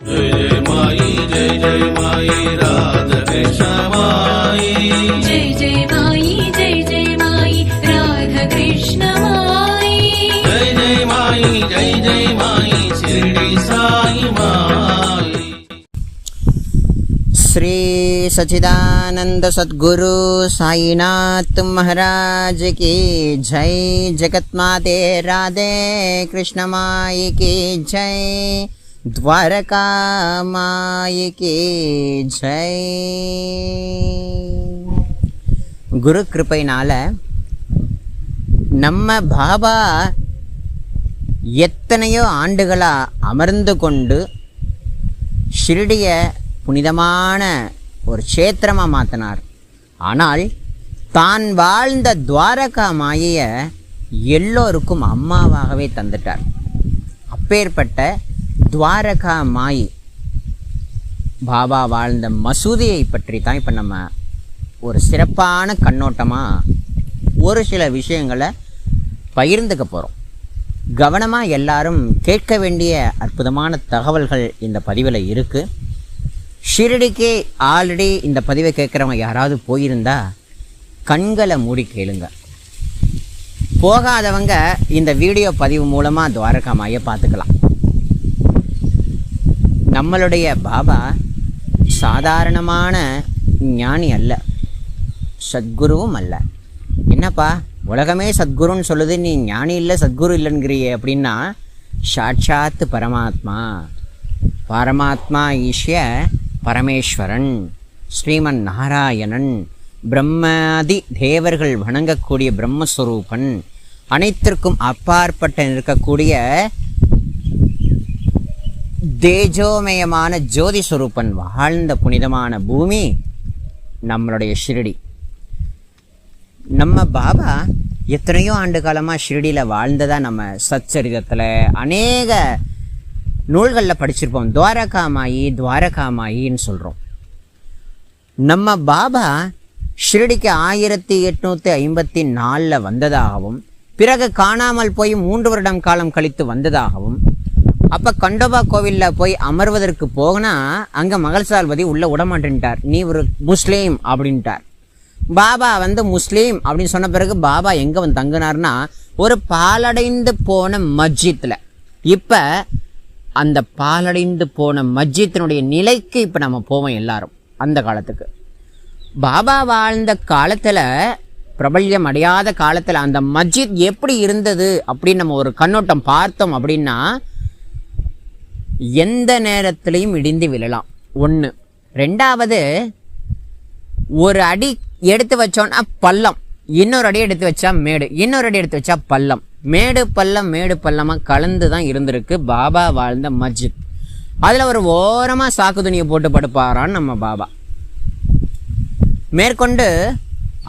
जय जय माई जय जय माई राधा कृष्ण माई जय जय माई जय जय माई राधा कृष्ण माई जय जय माई शिरडी साई माई। श्री सच्चिदानंद सद्गुरु साईनाथ महाराज की जय। जगत माते राधे कृष्ण माई की जय। द्वारका माई की जय। குரு கிருபையினால நம்ம பாபா எத்தனையோ ஆண்டுகளா அமர்ந்து கொண்டு ஷிரடிய புனிதமான ஒரு க்ஷேத்திரமாக மாற்றினார். ஆனால் தான் வாழ்ந்த துவாரகா மாயையை எல்லோருக்கும் அம்மாவாகவே தந்துட்டார். அப்பேற்பட்ட துவாரகா மாயி பாபா வாழ்ந்த மசூதியை பற்றி தான் இப்போ நம்ம ஒரு சிறப்பான கண்ணோட்டமாக ஒரு சில விஷயங்களை பகிர்ந்துக்க போகிறோம். கவனமாக எல்லாரும் கேட்க வேண்டிய அற்புதமான தகவல்கள் இந்த பதிவில் இருக்குது. ஷிரடிக்கு ஆல்ரெடி இந்த பதிவை கேட்குறவங்க யாராவது போயிருந்தா கண்களை மூடி கேளுங்க. போகாதவங்க இந்த வீடியோ பதிவு மூலமாக துவாரகா மாயை பார்த்துக்கலாம். நம்மளுடைய பாபா சாதாரணமான ஞானி அல்ல, சத்குருவும் அல்ல. என்னப்பா உலகமே சத்குருன்னு சொல்லுது, நீ ஞானி இல்லை சத்குரு இல்லைங்கிறியே அப்படின்னா, சாட்சாத் பரமாத்மா பரமாத்மா ஈஷ்ய பரமேஸ்வரன் ஸ்ரீமன் நாராயணன் பிரம்மாதி தேவர்கள் வணங்கக்கூடிய பிரம்மஸ்வரூபன், அனைத்திற்கும் அப்பாற்பட்ட இருக்கக்கூடிய தேஜோமயமான ஜோதி ஸ்வரூபன் வாழ்ந்த புனிதமான பூமி நம்மளுடைய ஷிரடி. நம்ம பாபா எத்தனையோ ஆண்டு காலமாக ஷிரடியில் வாழ்ந்ததா நம்ம சச்சரிதத்தில் அநேக நூல்களில் படிச்சிருப்போம். துவாரகா மாயின்னு சொல்கிறோம். நம்ம பாபா ஷிரடிக்கு 1854 வந்ததாகவும், பிறகு காணாமல் போய் 3 வருடம் காலம் கழித்து வந்ததாகவும், அப்போ கண்டோபா கோவிலில் போய் அமர்வதற்கு போகனா அங்கே மகள்சால்வதி உள்ளே விடமாட்டேன்ட்டார். நீ ஒரு முஸ்லீம் அப்படின்ட்டார். பாபா முஸ்லீம் அப்படின்னு சொன்ன பிறகு பாபா எங்கே வந்து தங்கினார்னா ஒரு பாலடைந்து போன மஸ்ஜித்தில். இப்போ அந்த பாலடைந்து போன மஸ்ஜித்தினுடைய நிலைக்கு இப்போ நம்ம போவோம் எல்லாரும். அந்த காலத்துக்கு பாபா வாழ்ந்த காலத்தில், பிரபல்யம் அடையாத காலத்தில் அந்த மஸ்ஜித் எப்படி இருந்தது அப்படின்னு நம்ம ஒரு கண்ணோட்டம் பார்த்தோம் அப்படின்னா, எந்த நேரத்திலையும் இடிந்து விழலாம் ஒன்று. ரெண்டாவது, ஒரு அடி எடுத்து வச்சோன்னா பள்ளம், இன்னொரு அடி எடுத்து வச்சா மேடு, இன்னொரு அடி எடுத்து வச்சா பள்ளம், மேடு பள்ளமாக கலந்து தான் இருந்திருக்கு பாபா வாழ்ந்த மஸ்ஜித். அதில் ஒரு ஓரமாக சாக்கு துணியை போட்டு படுப்பாரான்னு நம்ம பாபா. மேற்கொண்டு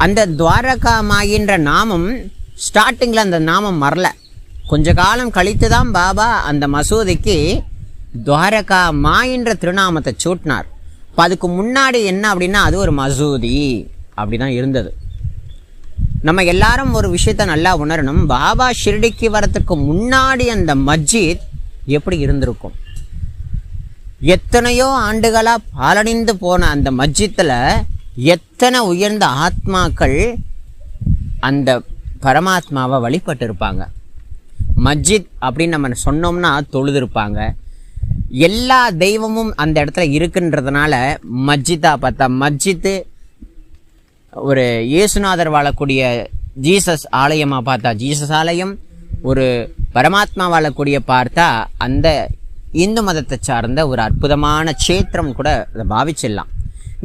அந்த துவாரகா மாயின்ற நாமம் ஸ்டார்டிங்கில் அந்த நாமம் மறல. கொஞ்ச காலம் கழித்து தான் பாபா அந்த மசூதிக்கு துவாரகா மாயின்ற திருநாமத்தை சூட்டினார். இப்போ அதுக்கு முன்னாடி என்ன அப்படின்னா அது ஒரு மசூதி அப்படி தான் இருந்தது. நம்ம எல்லாரும் ஒரு விஷயத்த நல்லா உணரணும். பாபா ஷிரடிக்கு வரத்துக்கு முன்னாடி அந்த மஸ்ஜித் எப்படி இருந்திருக்கும்? எத்தனையோ ஆண்டுகளாக பாலடைந்து போன அந்த மஸ்ஜித்தில் எத்தனை உயர்ந்த ஆத்மாக்கள் அந்த பரமாத்மாவை வழிபட்டு இருப்பாங்க. மஸ்ஜித் அப்படின்னு நம்ம சொன்னோம்னா தொழுதுருப்பாங்க. எல்லா தெய்வமும் அந்த இடத்துல இருக்குன்றதுனால மஸ்ஜித்தாக பார்த்தா மஸ்ஜித்து, ஒரு இயேசுநாதர் வாழக்கூடிய ஜீசஸ் ஆலயமாக பார்த்தா ஜீசஸ் ஆலயம், ஒரு பரமாத்மா வாழக்கூடிய பார்த்தா அந்த இந்து மதத்தை சார்ந்த ஒரு அற்புதமான க்ஷேத்திரம் கூட அதை பாவிச்சிடலாம்.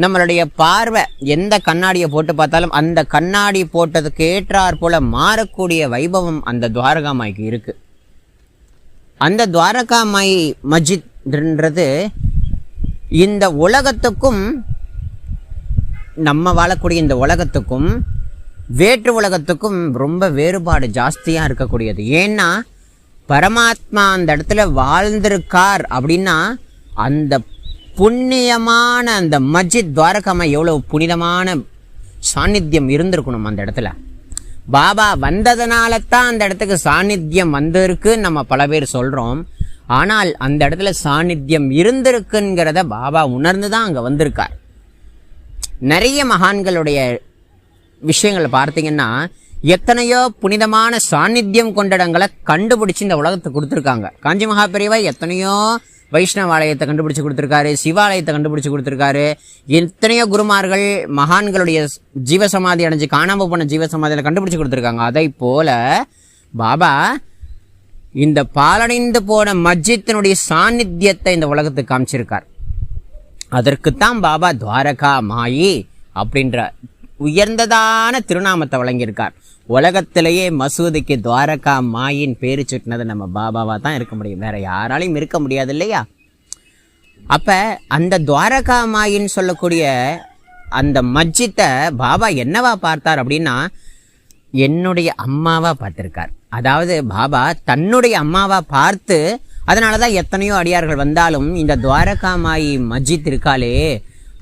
நம்மளுடைய பார்வை எந்த கண்ணாடியை போட்டு பார்த்தாலும் அந்த கண்ணாடி போட்டதுக்கு ஏற்றாற் போல மாறக்கூடிய வைபவம் அந்த துவாரகா மாய்க்கு இருக்கு. அந்த துவாரகா மாய் மஸ்ஜித்ன்றது இந்த உலகத்துக்கும், நம்ம வாழக்கூடிய இந்த உலகத்துக்கும் வேற்று உலகத்துக்கும் ரொம்ப வேறுபாடு ஜாஸ்தியாக இருக்கக்கூடியது. ஏன்னா பரமாத்மா அந்த இடத்துல வாழ்ந்திருக்கார் அப்படின்னா அந்த புண்ணியமான அந்த மஸ்ஜித் துவாரகா மாய் எவ்வளவு புனிதமான சாநித்தியம் இருந்திருக்கணும் அந்த இடத்துல. பாபா வந்ததுனால தான் அந்த இடத்துக்கு சாநித்தியம் வந்திருக்கு நம்ம பல பேர் சொல்கிறோம். ஆனால் அந்த இடத்துல சாநித்தியம் இருந்திருக்குங்கிறத பாபா உணர்ந்து தான் அங்கே வந்திருக்கார். நிறைய மகான்களுடைய விஷயங்களை பார்த்தீங்கன்னா எத்தனையோ புனிதமான சாநித்தியம் கொண்ட இடங்களை கண்டுபிடிச்சு இந்த உலகத்தை கொடுத்துருக்காங்க. காஞ்சி மகாபெரிவா எத்தனையோ வைஷ்ணவாலயத்தை கண்டுபிடிச்சு கொடுத்துருக்காரு, சிவாலயத்தை கண்டுபிடிச்சு கொடுத்துருக்காரு. எத்தனையோ குருமார்கள் மகான்களுடைய ஜீவசமாதி அடைஞ்சு காணாமல் போன ஜீவசமாதியில் கண்டுபிடிச்சு கொடுத்துருக்காங்க. அதை போல பாபா இந்த பாலடைந்து போன மஸ்ஜித்தினுடைய சாநித்தியத்தை இந்த உலகத்துக்கு காமிச்சிருக்கார். அதற்குத்தான் பாபா துவாரகா மாயி அப்படின்ற உயர்ந்ததான திருநாமத்தை வழங்கியிருக்கார். உலகத்திலேயே மசூதிக்கு துவாரகா மாயின் பேரு சுட்டினது நம்ம பாபாவா தான் இருக்க முடியும், வேற யாராலையும் இருக்க முடியாது இல்லையா? அப்ப அந்த துவாரகா மாயின்னு சொல்லக்கூடிய அந்த மஸ்ஜித்தை பாபா என்னவா பார்த்தார் அப்படின்னா என்னுடைய அம்மாவா பார்த்திருக்கார். அதாவது பாபா தன்னுடைய அம்மாவா பார்த்து, அதனாலதான் எத்தனையோ அடியார்கள் வந்தாலும் இந்த துவாரகா மாயி மஸ்ஜித் இருக்காளே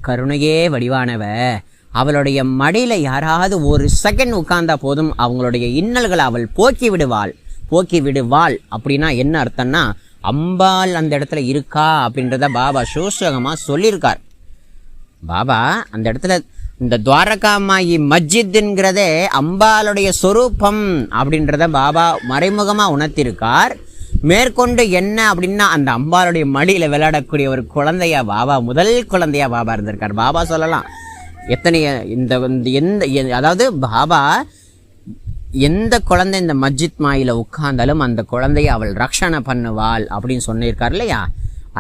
கருணையே வடிவானவ, அவளுடைய மடியில யாராவது ஒரு செகண்ட் உட்கார்ந்தா போதும் அவங்களுடைய இன்னல்களை அவள் போக்கி விடுவாள். அப்படின்னா என்ன அர்த்தம்னா அம்பாள் அந்த இடத்துல இருக்கா அப்படின்றத பாபா சூசகமா சொல்லியிருக்கார். பாபா அந்த இடத்துல இந்த துவாரகா மாயி மஸ்ஜித்ங்கிறதே அம்பாளுடைய சொரூபம் அப்படின்றத பாபா மறைமுகமா உணர்த்திருக்கார். மேற்கொண்டு என்ன அப்படின்னா அந்த அம்பாளுடைய மடியில விளையாடக்கூடிய ஒரு குழந்தையா பாபா, முதல் குழந்தையா பாபா இருந்திருக்கார். பாபா சொல்லலாம் எத்தனைய அதாவது பாபா எந்த குழந்தை இந்த மஸ்ஜித் மாயில உட்கார்ந்தாலும் அந்த குழந்தைய அவள் ரக்ஷணை பண்ணுவாள் அப்படின்னு சொல்லியிருக்கார் இல்லையா?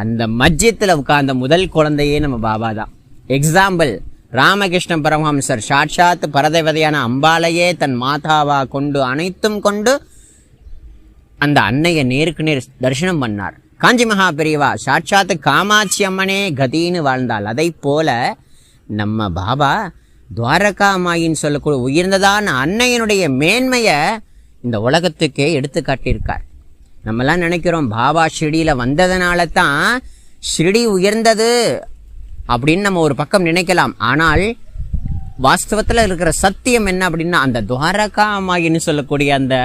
அந்த மஸ்ஜித்தில் உட்கார்ந்த முதல் குழந்தையே நம்ம பாபா தான். எக்ஸாம்பிள், ராமகிருஷ்ண பரமஹம்சர் சாட்சாத் பரதேவதையான அம்பாளையே தன் மாதாவா கொண்டு அனைத்தும் கொண்டு அந்த அன்னையை நேருக்கு நேர் தரிசனம் பண்ணார். காஞ்சி மகா பெரியவா சாட்சாத் காமாட்சி அம்மனே கதின்னு வாழ்ந்தாள். அதை போல நம்ம பாபா துவாரகா மாயின்னு சொல்லக்கூடிய உயர்ந்ததான அன்னையினுடைய மேன்மையை இந்த உலகத்துக்கே எடுத்து காட்டியிருக்கார். நம்மெல்லாம் நினைக்கிறோம் பாபா ஷிரடியில வந்ததுனால தான் ஷிரடி உயர்ந்தது அப்படின்னு நம்ம ஒரு பக்கம் நினைக்கலாம். ஆனால் வாஸ்தவத்தில் இருக்கிற சத்தியம் என்ன அப்படின்னா அந்த துவாரகா மாயின்னு சொல்லக்கூடிய அந்த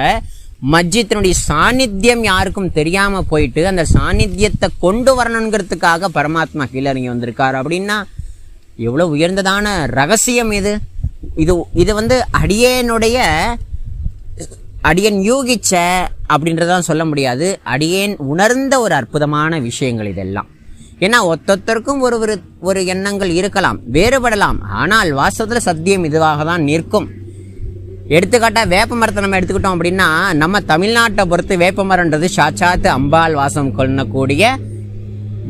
மஸ்ஜித்தினுடைய சாநித்தியம் யாருக்கும் தெரியாம போயிட்டு அந்த சாநித்தியத்தை கொண்டு வரணுங்கிறதுக்காக பரமாத்மா கீழே இறங்கி வந்திருக்காரு. அப்படின்னா எவ்வளவு உயர்ந்ததான ரகசியம் இது. இது அடியேன் யூகிச்ச அப்படின்றதான் சொல்ல முடியாது, அடியேன் உணர்ந்த ஒரு அற்புதமான விஷயங்கள் இதெல்லாம். ஏன்னா ஒத்தொத்தருக்கும் ஒரு எண்ணங்கள் இருக்கலாம், வேறுபடலாம். ஆனால் வாஸ்தவத்தில் சத்தியம் இதுவாக தான் நிற்கும். எடுத்துக்காட்டா வேப்ப மரத்தை நம்ம எடுத்துக்கிட்டோம் அப்படின்னா நம்ம தமிழ்நாட்டை பொறுத்து வேப்ப மரம்ன்றது சாட்சாத்து அம்பாள் வாசம் கொள்ளக்கூடிய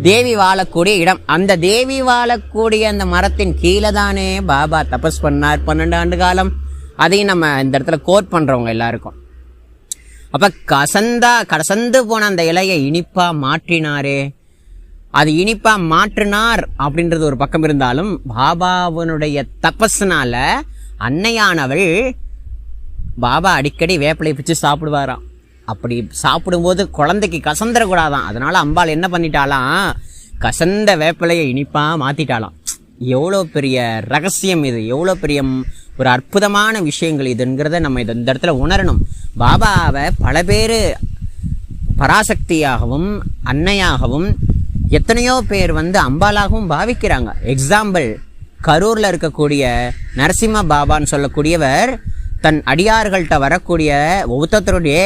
தேவி வாழக்கூடிய இடம். அந்த தேவி வாழக்கூடிய அந்த மரத்தின் கீழே தானே பாபா தபஸ் பண்ணார் 12 ஆண்டு காலம். அதையும் நம்ம இந்த இடத்துல கோட் பண்றவங்க எல்லாருக்கும். அப்ப கசந்து போன அந்த இலையை இனிப்பா மாற்றினாரே, அது இனிப்பா மாற்றினார் அப்படின்றது ஒரு பக்கம் இருந்தாலும் பாபாவனுடைய தபஸ்னால அன்னையானவள் பாபா அடிக்கடி வேப்பிலை பிச்சு சாப்பிடுவாராம். அப்படி சாப்பிடும்போது குழந்தைக்கு கசந்துடக்கூடாதான். அதனால அம்பாள் என்ன பண்ணிட்டாலாம், கசந்த வேப்பிலையை இனிப்பா மாத்திட்டாலாம். எவ்வளோ பெரிய ரகசியம் இது, எவ்வளோ பெரிய ஒரு அற்புதமான விஷயங்கள் இதுங்கிறத நம்ம இந்த இடத்துல உணரணும். பாபாவை பல பேர் பராசக்தியாகவும் அன்னையாகவும் எத்தனையோ பேர் அம்பாளாகவும் பாவிக்கிறாங்க. எக்ஸாம்பிள், கரூரில் இருக்கக்கூடிய நரசிம்ம பாபான்னு சொல்லக்கூடியவர் தன் அடியார்கள்ட்ட வரக்கூடிய ஒவ்வொருத்தருடைய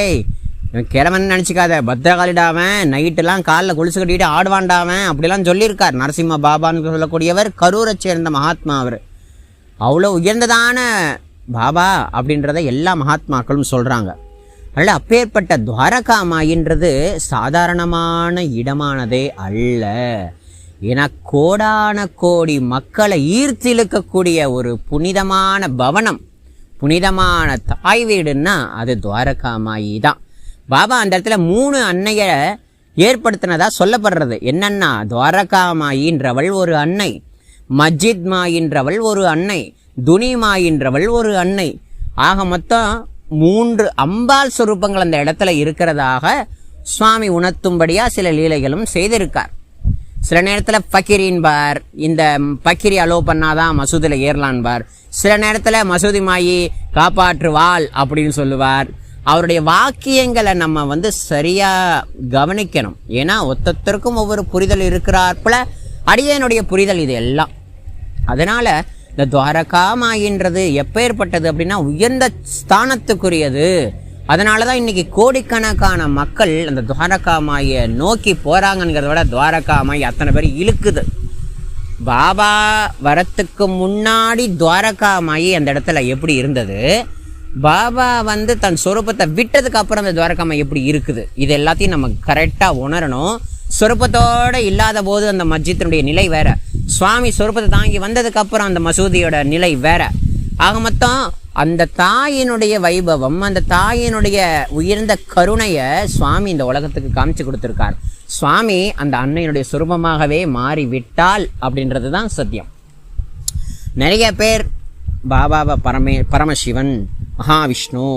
கிழவன் நினச்சிக்காத பத்திரகாலிடாவன், நைட்டெல்லாம் காலில் கொலுசு கட்டிட்டு ஆடுவாண்டாவன் அப்படிலாம் சொல்லியிருக்கார். நரசிம்ம பாபான்னு சொல்லக்கூடியவர் கரூரை சேர்ந்த மகாத்மா. அவர் அவ்வளோ உயர்ந்ததான பாபா அப்படின்றத எல்லா மகாத்மாக்களும் சொல்கிறாங்க. அதனால் அப்பேற்பட்ட துவாரகா மாயின்றது சாதாரணமான இடமானதே அல்ல. ஏன்னா கோடான கோடி மக்களை ஈர்த்திழுக்கக்கூடிய ஒரு புனிதமான பவனம், புனிதமான தாய் வீடுன்னா அது துவாரகா மாயி தான். பாபா அந்த இடத்துல 3 அன்னைய ஏற்படுத்தினதா சொல்லப்படுறது. என்னன்னா துவாரகா மாயின்றவள் ஒரு அன்னை, மஸ்ஜித் மாயின்றவள் ஒரு அன்னை, துனி மாயின்றவள் ஒரு அன்னை. ஆக மொத்தம் 3 அம்பாள் சொரூபங்கள் அந்த இடத்துல இருக்கிறதாக சுவாமி உணர்த்தும்படியா சில லீலைகளும் செய்திருக்கார். சில நேரத்தில் பக்கிரின் பார், இந்த பக்கிரி அலோ பண்ணாதான் மசூதியில் ஏறலான் பார். சில நேரத்தில் மசூதி மாயி காப்பாற்றுவாள் அப்படின்னு சொல்லுவார். அவருடைய வாக்கியங்களை நம்ம சரியா கவனிக்கணும். ஏன்னா ஒத்தொத்தருக்கும் ஒவ்வொரு புரிதல் இருக்கிறார்போல அடியனுடைய புரிதல் இது எல்லாம். அதனால இந்த துவாரகாமாயின்றது எப்பேற்பட்டது அப்படின்னா உயர்ந்த ஸ்தானத்துக்குரியது. அதனாலதான் இன்னைக்கு கோடிக்கணக்கான மக்கள் அந்த துவாரகாமாயை நோக்கி போறாங்கிறத விட துவாரகாமாயி அத்தனை பேர் இழுக்குது. பாபா வரத்துக்கு முன்னாடி துவாரகாமாயி அந்த இடத்துல எப்படி இருந்தது, பாபா தன் சொரூபத்தை விட்டதுக்கு அப்புறம் அந்த துவாரகாமாயி எப்படி இருக்குது, இது எல்லாத்தையும் நம்ம கரெக்டா உணரணும். சொரூபத்தோட இல்லாத போது அந்த மஸ்ஜித்தினுடைய நிலை வேற, சுவாமி சொரூபத்தை தாங்கி வந்ததுக்கு அப்புறம் அந்த மசூதியோட நிலை வேற. ஆக மொத்தம் அந்த தாயினுடைய வைபவம், அந்த தாயினுடைய உயர்ந்த கருணைய சுவாமி இந்த உலகத்துக்கு காமிச்சு கொடுத்திருக்கார். சுவாமி அந்த அன்னையினுடைய சொரூபமாகவே மாறி விட்டால் அப்படின்றது தான் சத்தியம். நிறைய பேர் பாபாவை பரமசிவன், மகாவிஷ்ணு,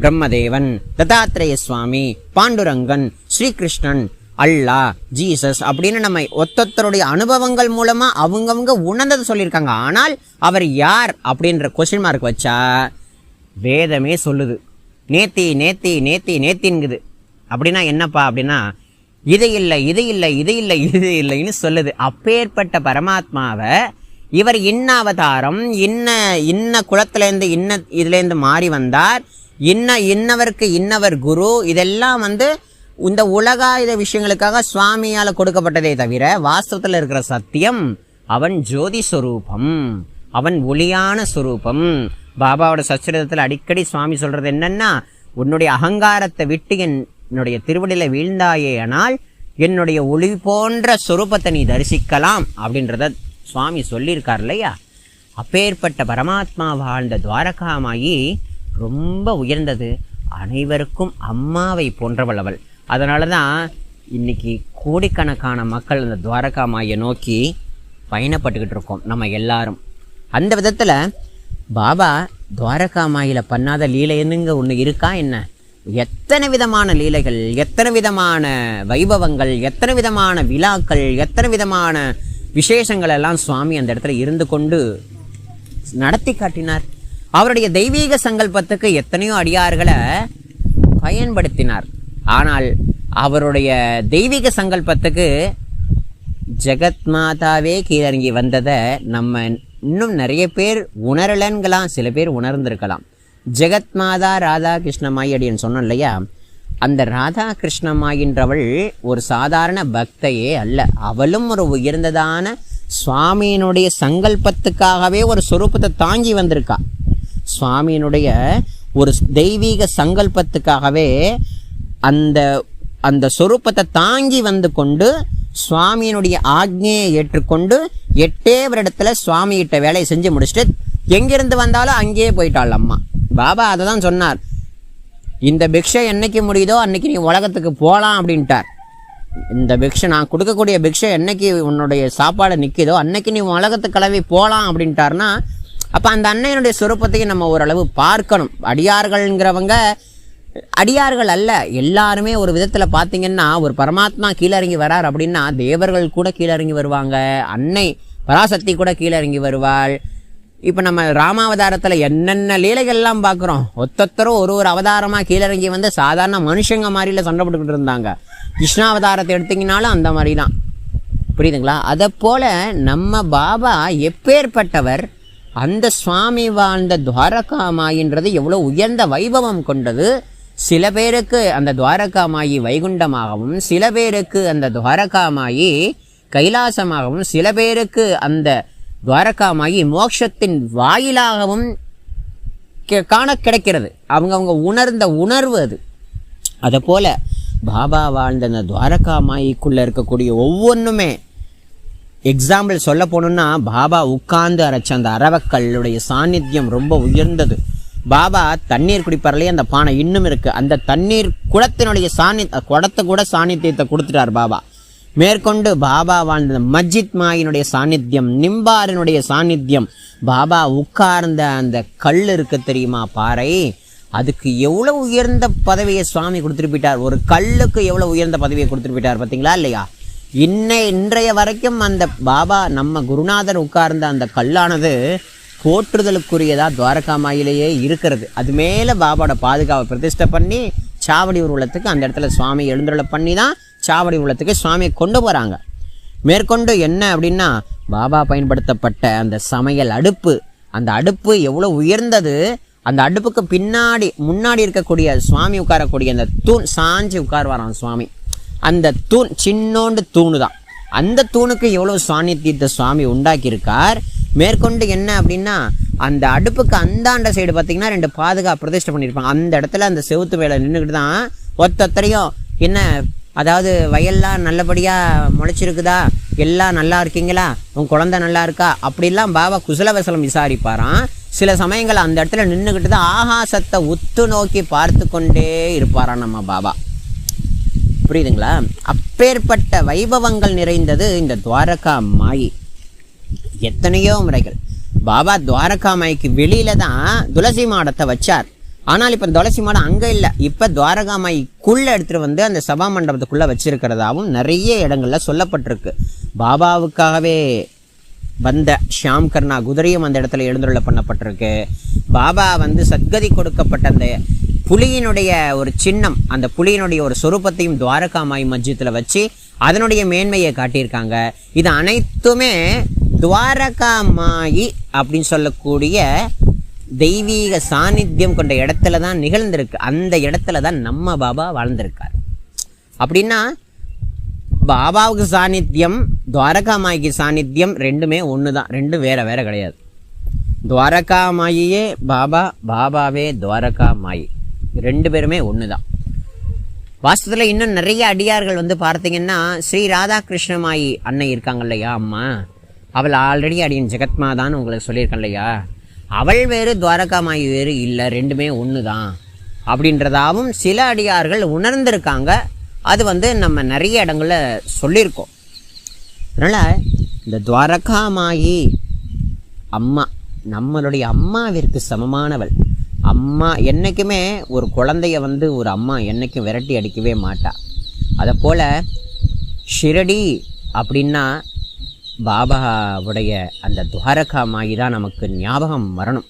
பிரம்மதேவன், தத்தாத்திரேய சுவாமி, பாண்டுரங்கன், ஸ்ரீகிருஷ்ணன், அல்லா, ஜீசஸ் அப்படின்னு நம்ம ஒத்தொத்தருடைய அனுபவங்கள் மூலமா அவங்கவங்க உணர்ந்தது சொல்லியிருக்காங்க. ஆனால் அவர் யார் அப்படின்ற கொஸ்டின் மார்க் வச்சா வேதமே சொல்லுது நேத்தி நேத்தி நேத்தி நேத்தின்குது. அப்படின்னா என்னப்பா அப்படின்னா இது இல்லை இது இல்லை இது இல்லை இது இல்லைன்னு சொல்லுது. அப்பேற்பட்ட பரமாத்மாவை இவர் இன்ன அவதாரம், இன்ன குலத்திலேருந்து இதுலேருந்து மாறி வந்தார், இன்னவருக்கு இன்னவர் குரு, இதெல்லாம் இந்த உலகாயுத விஷயங்களுக்காக சுவாமியால கொடுக்கப்பட்டதே தவிர வாஸ்தவத்தில் இருக்கிற சத்தியம் அவன் ஜோதி சொரூபம், அவன் ஒளியான சொரூபம். பாபாவோட சச்சரிதத்தில் அடிக்கடி சுவாமி சொல்றது என்னன்னா, உன்னுடைய அகங்காரத்தை விட்டு என்னுடைய திருவடியில வீழ்ந்தாயே ஆனால் என்னுடைய ஒளி போன்ற சொரூபத்தை நீ தரிசிக்கலாம் அப்படின்றத சுவாமி சொல்லியிருக்கார் இல்லையா. அப்பேற்பட்ட பரமாத்மா வாழ்ந்த துவாரகாமாயி ரொம்ப உயர்ந்தது, அனைவருக்கும் அம்மாவை போன்றவள் அவள். அதனால தான் இன்னைக்கு கோடிக்கணக்கான மக்கள் அந்த துவாரகாமாயை நோக்கி பயணப்பட்டுக்கிட்டு இருக்கோம் நம்ம எல்லாரும். அந்த விதத்தில் பாபா துவாரகாமாயில பண்ணாத லீலை என்னங்க ஒன்று இருக்கா என்ன? எத்தனை விதமான லீலைகள், எத்தனை விதமான வைபவங்கள், எத்தனை விதமான விழாக்கள், எத்தனை விதமான விசேஷங்கள் எல்லாம் சுவாமி அந்த இடத்துல இருந்து கொண்டு நடத்தி காட்டினார். அவருடைய தெய்வீக சங்கல்பத்துக்கு எத்தனையோ அடியார்களை பயன்படுத்தினார். ஆனால் அவருடைய தெய்வீக சங்கல்பத்துக்கு ஜெகத் மாதாவே கீழறங்கி வந்ததை நம்ம இன்னும் நிறைய பேர் உணரலன்களாம், சில பேர் உணர்ந்திருக்கலாம். ஜெகத் மாதா ராதா கிருஷ்ணமாயி அப்படின்னு சொன்னோம் இல்லையா, அந்த ராதா கிருஷ்ணமாயின்றவள் ஒரு சாதாரண பக்தையே அல்ல. அவளும் ஒரு உயர்ந்ததான சுவாமியினுடைய சங்கல்பத்துக்காகவே ஒரு சொரூபத்தை தாங்கி வந்திருக்கா. சுவாமியினுடைய ஒரு தெய்வீக சங்கல்பத்துக்காகவே அந்த சொரூபத்தை தாங்கி வந்து கொண்டு சுவாமியினுடைய ஆக்ஞையை ஏற்றுக்கொண்டு 8 வருடத்துல சுவாமிகிட்ட வேலையை செஞ்சு முடிச்சுட்டு எங்கிருந்து வந்தாலும் அங்கேயே போயிட்டாள் அம்மா. பாபா அதை தான் சொன்னார், இந்த பிக்ஷை என்னைக்கு முடியுதோ அன்னைக்கு நீ உலகத்துக்கு போகலாம் அப்படின்ட்டார். இந்த பிக்ஷை நான் கொடுக்கக்கூடிய பிக்ஷை என்னைக்கு உன்னுடைய சாப்பாடு நிற்கிதோ அன்னைக்கு நீ உலகத்துக்கு கிளம்பி போகலாம் அப்படின்ட்டார்னா, அப்போ அந்த அன்னையினுடைய சொரூபத்தையும் நம்ம ஓரளவு பார்க்கணும். அடியார்கள்ங்கிறவங்க அடியார்கள் அல்ல, எல்லாருமே ஒரு விதத்தில் பார்த்தீங்கன்னா ஒரு பரமாத்மா கீழறங்கி வரார் அப்படின்னா தேவர்கள் கூட கீழறங்கி வருவாங்க, அன்னை பராசக்தி கூட கீழறங்கி வருவாள். இப்போ நம்ம ராமாவதாரத்தில் என்னென்ன லீலைகள்லாம் பார்க்குறோம், ஒத்தொத்தரும் ஒரு அவதாரமாக கீழறங்கி வந்து சாதாரண மனுஷங்க மாதிரில சண்டை போட்டுக்கிட்டு இருந்தாங்க. கிருஷ்ணாவதாரத்தை எடுத்தீங்கனாலும் அந்த மாதிரி தான், புரியுதுங்களா? அதை போல நம்ம பாபா எப்பேற்பட்டவர், அந்த சுவாமி வாழ்ந்த துவாரகாமாயின்றது எவ்வளோ உயர்ந்த வைபவம் கொண்டது. சில பேருக்கு அந்த துவாரகாமாயி வைகுண்டமாகவும், சில பேருக்கு அந்த துவாரகாமாயி கைலாசமாகவும், சில பேருக்கு அந்த துவாரகாமாயி மோட்சத்தின் வாயிலாகவும் காண கிடைக்கிறது. அவங்க உணர்ந்த உணர்வு அது. அதை போல பாபா வாழ்ந்த அந்த துவாரகாமாயிக்குள்ள இருக்கக்கூடிய ஒவ்வொன்றுமே, எக்ஸாம்பிள் சொல்ல போனோம்னா பாபா உட்கார்ந்து அரைச்ச அந்த அரவக்கல்லுடைய சாநித்தியம் ரொம்ப உயர்ந்தது. பாபா தண்ணீர் குடிப்பார்லையே அந்த பானை இன்னும் இருக்கு. அந்த தண்ணீர் குடத்தினுடைய குடத்தை கூட சாநித்தியத்தை கொடுத்துட்டார் பாபா. மேற்கொண்டு பாபா வாழ்ந்த மஸ்ஜித் மாயினுடைய சாநித்தியம், நிம்பாரினுடைய சாநித்தியம், பாபா உட்கார்ந்த அந்த கல் இருக்கு தெரியுமா, பாறை, அதுக்கு எவ்வளவு உயர்ந்த பதவியை சுவாமி கொடுத்துட்டு போயிட்டார். ஒரு கல்லுக்கு எவ்வளவு உயர்ந்த பதவியை கொடுத்துட்டு போயிட்டார் பார்த்தீங்களா இல்லையா? இன்றைய வரைக்கும் அந்த பாபா நம்ம குருநாதர் உட்கார்ந்த அந்த கல்லானது போற்றுதலுக்குரியதா துவாரகாமாயிலேயே இருக்கிறது. அது மேலே பாபாவோட பாதுகாப்பை பிரதிஷ்டை பண்ணி சாவடி ஊர்வலத்துக்கு அந்த இடத்துல சுவாமி எழுந்தருளை பண்ணி தான் சாவடி ஊர்வலத்துக்கு சுவாமியை கொண்டு போகிறாங்க. மேற்கொண்டு என்ன அப்படின்னா, பாபா பயன்படுத்தப்பட்ட அந்த சமையல் அடுப்பு, அந்த அடுப்பு எவ்வளோ உயர்ந்தது, அந்த அடுப்புக்கு முன்னாடி இருக்கக்கூடிய சுவாமி உட்காரக்கூடிய அந்த தூண், சாஞ்சி உட்கார்வாராம் சுவாமி. அந்த தூண் சின்னோண்டு தூணு தான். அந்த தூணுக்கு எவ்வளோ சாநித்தியத்தை சுவாமி உண்டாக்கியிருக்கார். மேற்கொண்டு என்ன அப்படின்னா, அந்த அடுப்புக்கு அந்தாண்ட சைடு பார்த்தீங்கன்னா 2 பாதுகாப்பு பிரதிஷ்டை பண்ணியிருப்பாங்க. அந்த இடத்துல அந்த செவுத்து வேலை நின்றுக்கிட்டு தான் ஒருத்தரையும் என்ன, அதாவது வயல்லாம் நல்லபடியாக முளைச்சிருக்குதா, எல்லாம் நல்லா இருக்கீங்களா, உன் குழந்தை நல்லா இருக்கா, அப்படிலாம் பாபா குசலவசலம் விசாரிப்பாராம். சில சமயங்கள் அந்த இடத்துல நின்றுக்கிட்டு தான் ஆகாசத்தை உத்து நோக்கி பார்த்து கொண்டே இருப்பாராம் நம்ம பாபா. புரியுதுங்களா? அப்பேற்பட்ட வைபவங்கள் நிறைந்தது இந்த துவாரகா மாயி. எத்தனையோ முறைகள் பாபா துவாரகா மாய்க்கு வெளியில தான் துளசி மாடத்தை வச்சார். ஆனால் இப்போ துளசி மாடம் அங்கே இல்லை, இப்போ துவாரகா மாய்க்குள்ளே எடுத்துகிட்டு வந்து அந்த சபா மண்டபத்துக்குள்ளே வச்சிருக்கிறதாவும் நிறைய இடங்கள்ல சொல்லப்பட்டிருக்கு. பாபாவுக்காகவே வந்த ஷியாம் கர்ணா குதிரையும் அந்த இடத்துல எழுந்துள்ள பண்ணப்பட்டிருக்கு. பாபா வந்து சத்கதி கொடுக்கப்பட்ட அந்த புலியினுடைய ஒரு சின்னம், அந்த புலியினுடைய ஒரு சொரூபத்தையும் துவாரகா மாய் மஸ்ஜித்தில் வச்சு அதனுடைய மேன்மையை காட்டியிருக்காங்க. இது அனைத்துமே துவாரகா மாயி அப்படின்னு சொல்லக்கூடிய தெய்வீக சாநித்தியம் கொண்ட இடத்துல தான் நிகழ்ந்திருக்கு. அந்த இடத்துல தான் நம்ம பாபா வாழ்ந்திருக்கார். அப்படின்னா பாபாவுக்கு சாநித்தியம், துவாரகா மாய்க்கு சாநித்தியம் ரெண்டுமே ஒன்று தான், ரெண்டும் வேற வேற கிடையாது. துவாரகா மாயியே பாபா, பாபாவே துவாரகா மாயி, 2 பேருமே ஒன்று தான். வாஸ்தவத்தில் இன்னும் நிறைய அடியார்கள் வந்து பார்த்தீங்கன்னா, ஸ்ரீ ராதாகிருஷ்ண மாயி அன்னை இருக்காங்க இல்லையா அம்மா, அவள் ஆல்ரெடி அடியின் ஜெகத்மாதான்னு உங்களுக்கு சொல்லியிருக்கேன் இல்லையா, அவள் வேறு துவாரகா மாயி வேறு இல்லை, ரெண்டுமே ஒன்று தான் அப்படின்றதாவும் சில அடியார்கள் உணர்ந்திருக்காங்க. அது வந்து நம்ம நிறைய இடங்களில் சொல்லியிருக்கோம். அதனால் இந்த துவாரகா மாயி அம்மா நம்மளுடைய அம்மாவிற்கு சமமானவள். அம்மா என்றைக்குமே ஒரு குழந்தைய வந்து ஒரு அம்மா என்றைக்கும் விரட்டி அடிக்கவே மாட்டா. அதை போல் ஷிரடி அப்படின்னா பாபாவுடைய அந்த துவாரகா மாயி தான் நமக்கு ஞாபகம் வரணும்.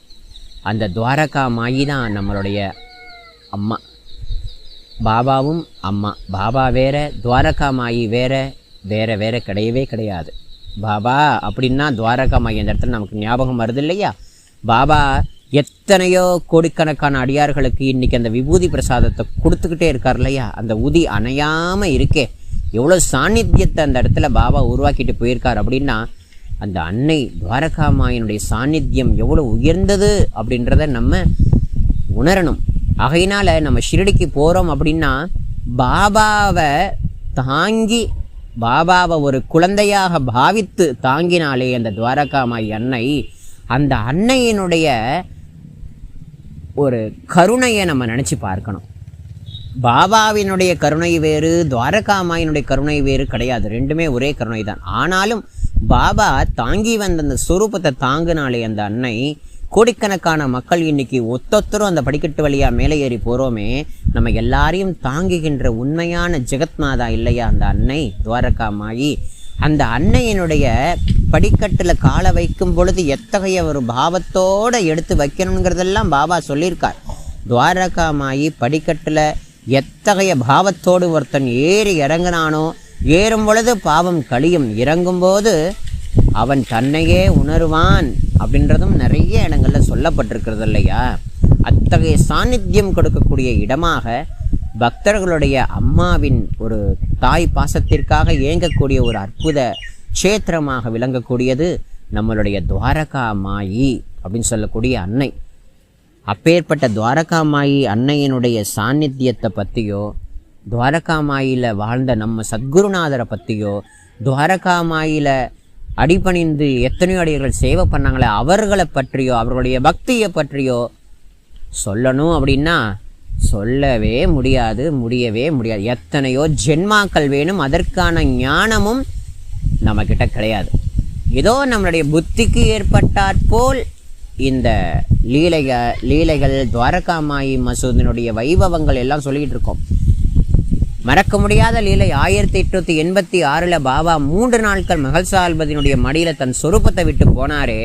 அந்த துவாரகா மாயி தான் நம்மளுடைய அம்மா. பாபாவும் அம்மா, பாபா வேற, துவாரகா மாயி வேற, வேற வேற கிடையவே கிடையாது. பாபா அப்படின்னா துவாரகா மாயி அந்த இடத்துல நமக்கு ஞாபகம் வருது இல்லையா. பாபா எத்தனையோ கோடிக்கணக்கான அடியார்களுக்கு இன்றைக்கி அந்த விபூதி பிரசாதத்தை கொடுத்துக்கிட்டே இருக்கார் இல்லையா. அந்த உதி அணையாமல் இருக்கே, எவ்வளோ சாநித்தியத்தை அந்த இடத்துல பாபா உருவாக்கிட்டு போயிருக்கார். அப்படின்னா அந்த அன்னை துவாரகா மாயினுடைய சாநித்தியம் எவ்வளோ உயர்ந்தது அப்படின்றத நம்ம உணரணும். ஆகையினால நம்ம ஷிரடிக்கு போகிறோம் அப்படின்னா பாபாவை தாங்கி, பாபாவை ஒரு குழந்தையாக பாவித்து தாங்கினாலே அந்த துவாரகா மாயி அன்னை, அந்த அன்னையினுடைய ஒரு கருணையை நம்ம நினச்சி பார்க்கணும். பாபாவினுடைய கருணை வேறு, துவாரகா மாயினுடைய கருணை வேறு கிடையாது, ரெண்டுமே ஒரே கருணை தான். ஆனாலும் பாபா தாங்கி வந்த அந்த ஸ்வரூபத்தை தாங்கினாலே அந்த அன்னை, கோடிக்கணக்கான மக்கள் இன்னைக்கு ஒத்தொத்தரும் அந்த படிக்கட்டு வழியாக மேலே ஏறி போகிறோமே, நம்ம எல்லாரையும் தாங்குகின்ற உண்மையான ஜெகத்மாதா இல்லையா அந்த அன்னை துவாரகா மாயி. அந்த அன்னையினுடைய படிக்கட்டில் காலை வைக்கும் பொழுது எத்தகைய ஒரு பாவத்தோடு எடுத்து வைக்கணுங்கிறதெல்லாம் பாபா சொல்லியிருக்கார். துவாரகா மாயி படிக்கட்டில் எத்தகைய பாவத்தோடு ஒருத்தன் ஏறி இறங்கினானோ, ஏறும் பொழுது பாவம் கழியும், இறங்கும்போது அவன் தன்னையே உணர்வான் அப்படின்றதும் நிறைய இடங்களில் சொல்லப்பட்டிருக்கிறது இல்லையா. அத்தகைய சாநித்தியம் கொடுக்கக்கூடிய இடமாக, பக்தர்களுடைய அம்மாவின் ஒரு தாய் பாசத்திற்காக இயங்கக்கூடிய ஒரு அற்புத க்ஷேத்திரமாக விளங்கக்கூடியது நம்மளுடைய துவாரகா மாயி அப்படின்னு சொல்லக்கூடிய அன்னை. அப்பேற்பட்ட துவாரகா மாயி அன்னையினுடைய சாநித்தியத்தை பற்றியோ, துவாரகா மாயில வாழ்ந்த நம்ம சத்குருநாதரை பற்றியோ, துவாரகா மாயில அடிபணிந்து எத்தனையோ அடியர்கள் சேவை பண்ணாங்களே அவர்களை பற்றியோ, அவர்களுடைய பக்தியை பற்றியோ சொல்லணும் அப்படின்னா சொல்லவே முடியாது, முடியவே முடியாது. எத்தனையோ ஜென்மாக்கள் வேணும், அதற்கான ஞானமும் நம்மக்கிட்ட கிடையாது. ஏதோ நம்மளுடைய புத்திக்கு ஏற்பட்டாற்போல் இந்த லீலைகள் துவாரகா மாயி மசூதினுடைய வைபவங்கள் எல்லாம் சொல்லிகிட்டு இருக்கோம். மறக்க முடியாத லீலை 1886 பாபா 3 நாட்கள் மகள்சால்பதியினுடைய மடியில் தன் சொரூபத்தை விட்டு போனாரே,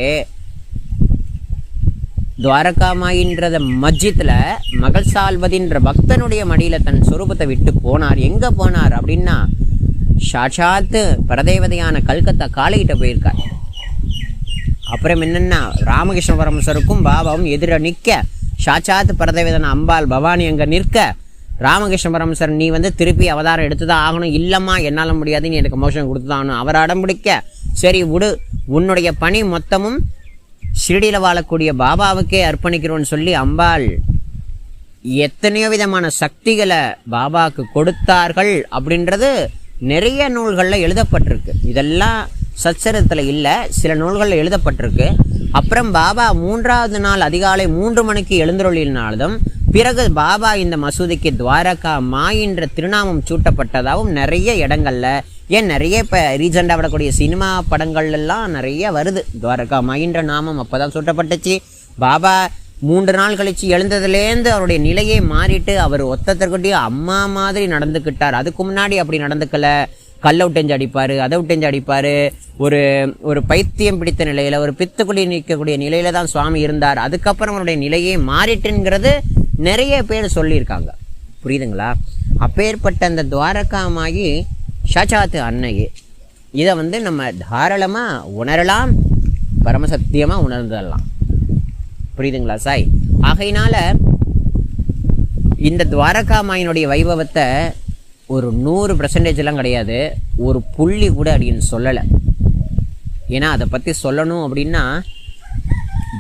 துவாரகாமாயின்றத மஸ்ஜித்தில் மகள்சால்வதின்ற பக்தனுடைய மடியில் தன் சொரூபத்தை விட்டு போனார். எங்கே போனார் அப்படின்னா சாட்சாத்து பரதேவதையான கல்கத்தா காளிகிட்ட போயிருக்கார். அப்புறம் என்னென்னா ராமகிருஷ்ண பரமசருக்கும் பாபாவும் எதிர நிற்க, சாட்சாத்து பரதேவதன அம்பாள் பவானி அங்கே நிற்க, ராமகிருஷ்ண பரமசர் நீ திருப்பி அவதாரம் எடுத்து தான் ஆகணும், இல்லைம்மா என்னால் முடியாது, நீ எனக்கு மோஷன் கொடுத்து தான் ஆகணும். அவர் அடம் பிடிக்க, சரி விடு, உன்னுடைய பணி மொத்தமும் ஷிரடியில் வாழக்கூடிய பாபாவுக்கே அர்ப்பணிக்கிறோன்னு சொல்லி அம்பாள் எத்தனையோ விதமான சக்திகளை பாபாவுக்கு கொடுத்தார்கள் அப்படின்றது நிறைய நூல்களில் எழுதப்பட்டிருக்கு. இதெல்லாம் சச்சரித்தில் இல்லை, சில நூல்களில் எழுதப்பட்டிருக்கு. அப்புறம் பாபா 3வது நாள் அதிகாலை 3 மணிக்கு எழுந்தருளினாலும் பிறகு பாபா இந்த மசூதிக்கு துவாரகா மாயின்ற திருநாமம் சூட்டப்பட்டதாகவும் நிறைய இடங்கள்ல, ஏன் நிறைய இப்போ ரீசெண்டாக வரக்கூடிய சினிமா படங்கள்லாம் நிறைய வருது. துவாரகா மாயின்ற நாமம் அப்போ தான் சூட்டப்பட்டுச்சு. பாபா 3 நாள் கழித்து எழுந்ததுலேருந்து அவருடைய நிலையே மாறிட்டு அவர் ஒத்தத்திற்குட்டிய அம்மா மாதிரி நடந்துக்கிட்டார். அதுக்கு முன்னாடி அப்படி நடந்துக்கல. கல்லை விட்டெஞ்சு அடிப்பார், அதை விட்டெஞ்சு அடிப்பார். ஒரு பைத்தியம் பிடித்த நிலையில், ஒரு பித்துக்குடி நிற்கக்கூடிய நிலையில தான் சுவாமி இருந்தார். அதுக்கப்புறம் அவருடைய நிலையே மாறிட்டுங்கிறது நிறைய பேர் சொல்லியிருக்காங்க. புரியுதுங்களா? அப்பேற்பட்ட அந்த துவாரகாமாயி சாட்சாத்து அன்னையே, இதை நம்ம தாராளமாக உணரலாம், பரமசத்தியமாக உணர்ந்துடலாம். புரியுதுங்களா சாய்? ஆகையினால இந்த துவாரகாமாயினுடைய வைபவத்தை ஒரு 100% கிடையாது, ஒரு புள்ளி கூட அப்படின்னு சொல்லலை. ஏன்னா அதை பற்றி சொல்லணும் அப்படின்னா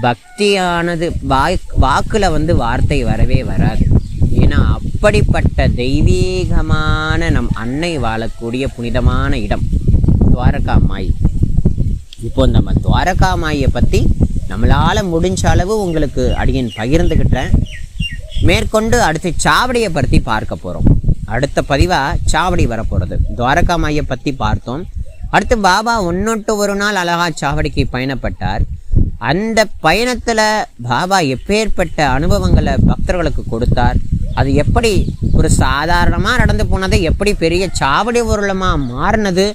பக்தியானது வாக்கில் வார்த்தை வரவே வராது. ஏன்னா அப்படிப்பட்ட தெய்வீகமான நம் அன்னை வாழக்கூடிய புனிதமான இடம் துவாரகாமாயி. இப்போ நம்ம துவாரகாமாயை பற்றி நம்மளால் முடிஞ்ச அளவு உங்களுக்கு அடியேன் பகிர்ந்துக்கிட்டேன். மேற்கொண்டு அடுத்து சாவடியை பற்றி பார்க்க போகிறோம். அடுத்த பதிவாக சாவடி வரப்போகிறது. துவாரகாமாயை பற்றி பார்த்தோம். அடுத்து பாபா 1 நாள் அழகா சாவடிக்கு பயணப்பட்டார். அந்த பயணத்தில் பாபா எப்பேற்பட்ட அனுபவங்களை பக்தர்களுக்கு கொடுத்தார், அது எப்படி ஒரு சாதாரணமாக நடந்து போனதை எப்படி பெரிய சாவடி ஊர்வலமாக மாறினது,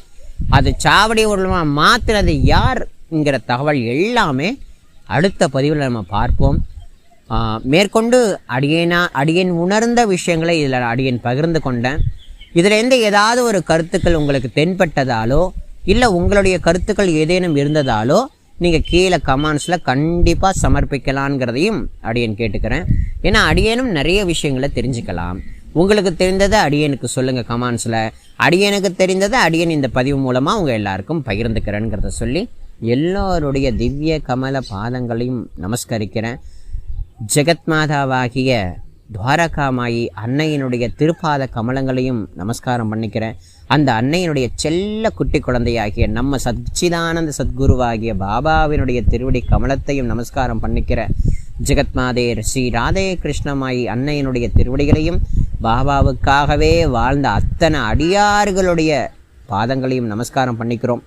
அது சாவடி ஊர்வலமாக மாற்றினது யார்ங்கிற தகவல் எல்லாமே அடுத்த பதிவில் நம்ம பார்ப்போம். மேற்கொண்டு அடியேன் உணர்ந்த விஷயங்களை இதில் அடியேன் பகிர்ந்து கொண்டேன். இதிலேருந்து ஏதாவது ஒரு கருத்துக்கள் உங்களுக்கு தென்பட்டதாலோ இல்லை உங்களுடைய கருத்துக்கள் ஏதேனும் இருந்ததாலோ நீங்கள் கீழே கமெண்ட்ஸில் கண்டிப்பாக சமர்ப்பிக்கலான்ங்கிறதையும் அடியேன் கேட்டுக்கிறேன். ஏன்னா அடியேனும் நிறைய விஷயங்களை தெரிஞ்சுக்கலாம். உங்களுக்கு தெரிந்ததை அடியேனுக்கு சொல்லுங்கள் கமெண்ட்ஸில். அடியேனுக்கு தெரிந்ததை அடியேன் இந்த பதிவு மூலமாக உங்கள் எல்லாருக்கும் பகிர்ந்துக்கிறேங்கிறத சொல்லி எல்லோருடைய திவ்ய கமல பாதங்களையும் நமஸ்கரிக்கிறேன். ஜெகத்மாதாவாகிய துவாரகாமாயி அன்னையினுடைய திருப்பாத கமலங்களையும் நமஸ்காரம் பண்ணிக்கிறேன். அந்த அன்னையினுடைய செல்ல குட்டி குழந்தையாகிய நம்ம சச்சிதானந்த சத்குருவாகிய பாபாவினுடைய திருவடி கமலத்தையும் நமஸ்காரம் பண்ணிக்கிறேன். ஜெகத்மாதே ஸ்ரீ ராதே கிருஷ்ணமாயி அன்னையினுடைய திருவடிகளையும் பாபாவுக்காகவே வாழ்ந்த அத்தனை அடியார்களுடைய பாதங்களையும் நமஸ்காரம் பண்ணிக்கிறோம்.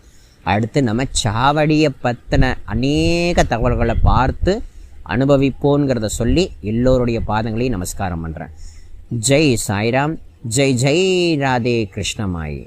அடுத்து நம்ம சாவடியை பற்றின அநேக தகவல்களை பார்த்து அனுபவிப்போங்கிறத சொல்லி எல்லோருடைய பாதங்களையும் நமஸ்காரம் பண்ணுறேன். ஜெய் சாய்ராம், ஜெய் ஜெய் ராதே கிருஷ்ணமாயி.